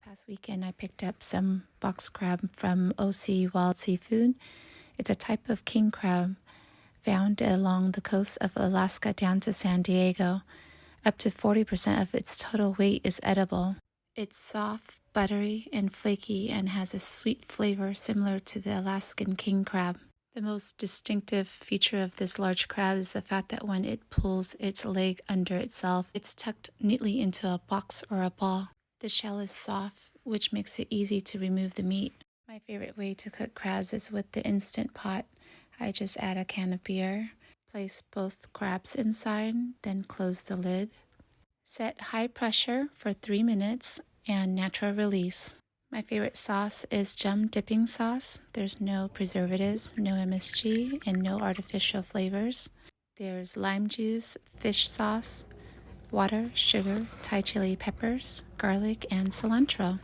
past weekend, I picked up some box crab from OC Wild Seafood. It's a type of king crab found along the coast of Alaska down to San Diego. Up to 40% of its total weight is edible. It's soft, buttery, and flaky and has a sweet flavor similar to the Alaskan king crab. The most distinctive feature of this large crab is the fact that when it pulls its leg under itself, it's tucked neatly into a box or a ball. The shell is soft, which makes it easy to remove the meat. My favorite way to cook crabs is with the Instant Pot. I just add a can of beer, place both crabs inside, then close the lid. Set high pressure for 3 minutes and natural release. My favorite sauce is Chấm Dipping Sauce. There's no preservatives, no MSG, and no artificial flavors. There's lime juice, fish sauce, water, sugar, Thai chili peppers, garlic, and cilantro.